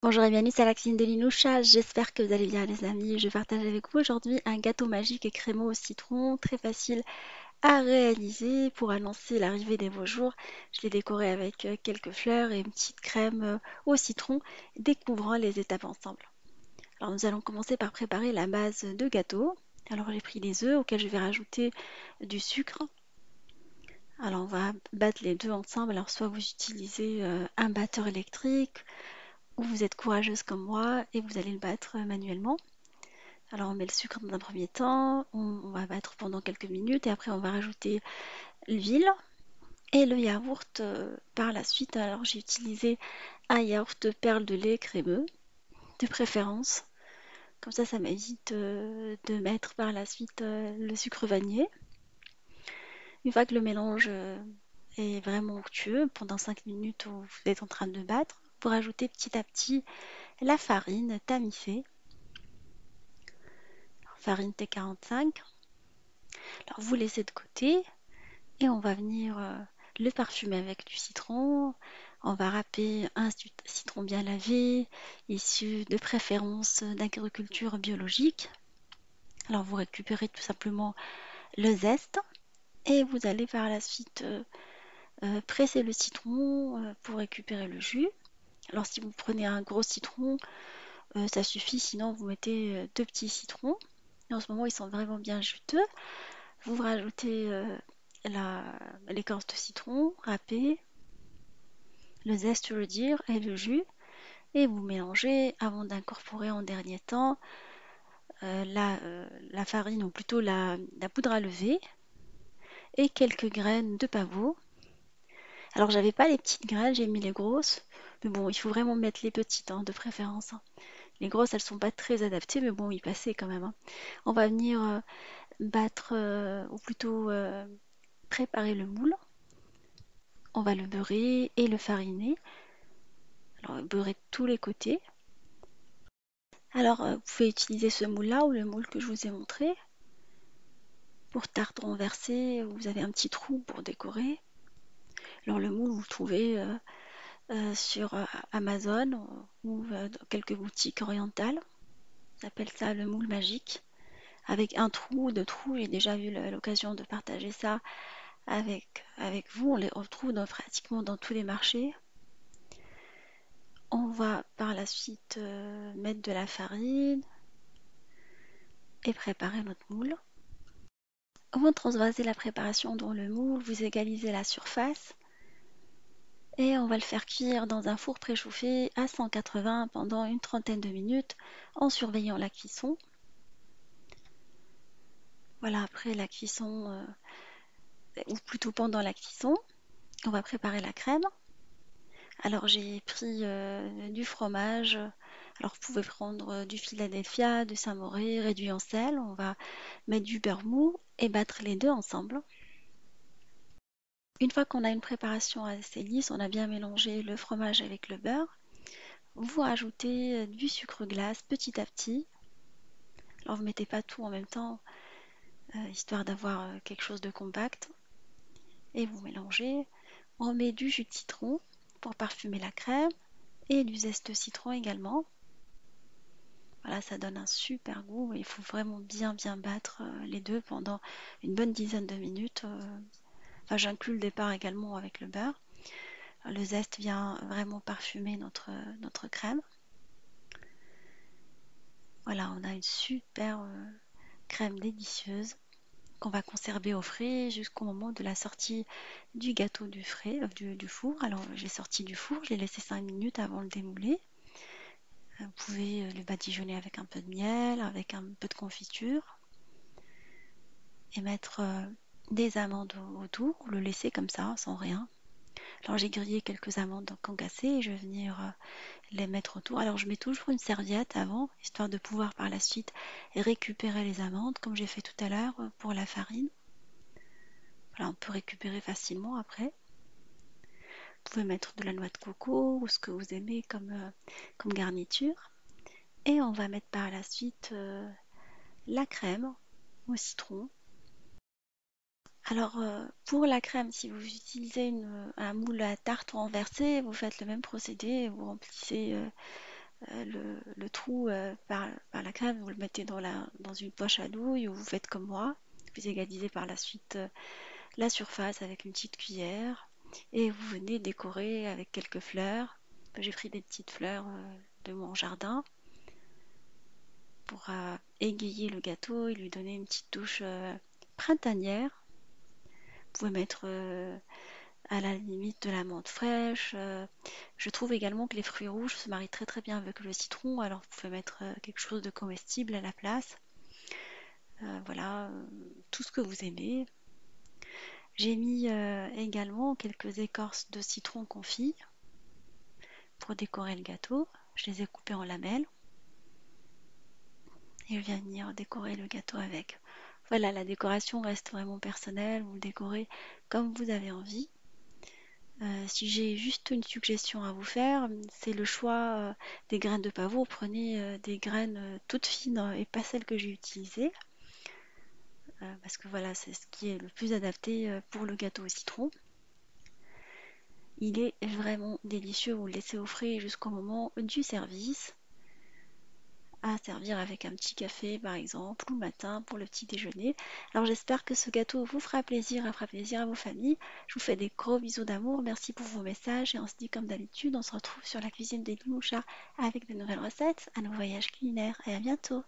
Bonjour et bienvenue, c'est la cuisine de Linoucha. J'espère que vous allez bien, les amis. Je partage avec vous aujourd'hui un gâteau magique et crémeux au citron, très facile à réaliser pour annoncer l'arrivée des beaux jours. Je l'ai décoré avec quelques fleurs et une petite crème au citron, découvrant les étapes ensemble. Alors nous allons commencer par préparer la base de gâteau. Alors j'ai pris des œufs auxquels je vais rajouter du sucre. Alors on va battre les deux ensemble. Alors soit vous utilisez un batteur électrique ou vous êtes courageuse comme moi et vous allez le battre manuellement. Alors on met le sucre dans un premier temps, on va battre pendant quelques minutes et après on va rajouter l'huile et le yaourt par la suite. Alors j'ai utilisé un yaourt perle de lait crémeux de préférence. Comme ça m'évite de mettre par la suite le sucre vanillé. Une fois que le mélange est vraiment onctueux, pendant 5 minutes où vous êtes en train de battre, vous rajoutez petit à petit la farine tamisée, farine T45. Alors vous laissez de côté et on va venir le parfumer avec du citron. On va râper un citron bien lavé, issu de préférence d'agriculture biologique. Alors vous récupérez tout simplement le zeste et vous allez par la suite presser le citron pour récupérer le jus. Alors si vous prenez un gros citron, ça suffit, sinon vous mettez deux petits citrons. Et en ce moment ils sont vraiment bien juteux. Vous rajoutez l'écorce de citron râpée, le zeste, je veux dire, et le jus, et vous mélangez avant d'incorporer en dernier temps la farine, ou plutôt la poudre à lever, et quelques graines de pavot. Alors, j'avais pas les petites graines, j'ai mis les grosses, mais bon, il faut vraiment mettre les petites, hein, de préférence, hein. Les grosses, elles sont pas très adaptées, mais bon, il passait quand même, hein. On va venir battre, ou plutôt préparer le moule. On va le beurrer et le fariner. Alors, beurrer de tous les côtés. Alors, vous pouvez utiliser ce moule-là ou le moule que je vous ai montré. Pour tarte renversée, vous avez un petit trou pour décorer. Alors, le moule, vous le trouvez sur Amazon ou dans quelques boutiques orientales. On appelle ça le moule magique. Avec un trou ou deux trous, j'ai déjà eu l'occasion de partager ça avec vous. On les retrouve pratiquement dans tous les marchés. On va par la suite mettre de la farine et préparer notre moule. Avant de transvaser la préparation dans le moule, vous égalisez la surface et on va le faire cuire dans un four préchauffé à 180 pendant une trentaine de minutes en surveillant la cuisson. Voilà, après la cuisson, ou plutôt pendant la cuisson, on va préparer la crème. Alors j'ai pris du fromage. Alors vous pouvez prendre du Philadelphia, du Saint-Moré réduit en sel. On va mettre du beurre mou et battre les deux ensemble. Une fois qu'on a une préparation assez lisse, on a bien mélangé le fromage avec le beurre, vous rajoutez du sucre glace petit à petit. Alors vous ne mettez pas tout en même temps, histoire d'avoir quelque chose de compact. Et vous mélangez. On met du jus de citron pour parfumer la crème et du zeste de citron également. Voilà, ça donne un super goût. Il faut vraiment bien battre les deux pendant une bonne dizaine de minutes. Enfin, j'inclus le départ également avec le beurre. Le zeste vient vraiment parfumer notre crème. Voilà, on a une super crème délicieuse qu'on va conserver au frais jusqu'au moment de la sortie du gâteau du four. Alors j'ai sorti du four, je l'ai laissé 5 minutes avant de le démouler. Vous pouvez le badigeonner avec un peu de miel, avec un peu de confiture et mettre des amandes autour, le laisser comme ça, sans rien. Alors j'ai grillé quelques amandes concassées et je vais venir les mettre autour. Alors je mets toujours une serviette avant, histoire de pouvoir par la suite récupérer les amandes, comme j'ai fait tout à l'heure pour la farine. Voilà, on peut récupérer facilement après. Vous pouvez mettre de la noix de coco ou ce que vous aimez comme garniture. Et on va mettre par la suite la crème au citron. Alors pour la crème, si vous utilisez un moule à tarte renversé, vous faites le même procédé, vous remplissez le trou par la crème, vous le mettez dans une poche à douille ou vous faites comme moi. Vous égalisez par la suite la surface avec une petite cuillère et vous venez décorer avec quelques fleurs. J'ai pris des petites fleurs de mon jardin pour égayer le gâteau et lui donner une petite touche printanière. Vous pouvez mettre à la limite de la menthe fraîche. Je trouve également que les fruits rouges se marient très très bien avec le citron, alors vous pouvez mettre quelque chose de comestible à la place. Voilà, tout ce que vous aimez. J'ai mis également quelques écorces de citron confit pour décorer le gâteau. Je les ai coupées en lamelles et je viens venir décorer le gâteau avec. Voilà, la décoration reste vraiment personnelle, vous le décorez comme vous avez envie. Si j'ai juste une suggestion à vous faire, c'est le choix des graines de pavot. Prenez des graines toutes fines et pas celles que j'ai utilisées, parce que voilà, c'est ce qui est le plus adapté pour le gâteau au citron. Il est vraiment délicieux, vous le laissez au frais jusqu'au moment du service, à servir avec un petit café par exemple, ou le matin pour le petit déjeuner. Alors j'espère que ce gâteau vous fera plaisir à vos familles. Je vous fais des gros bisous d'amour, merci pour vos messages et on se dit comme d'habitude, on se retrouve sur la cuisine des Limouchas avec de nouvelles recettes, un nouveau voyage culinaire et à bientôt.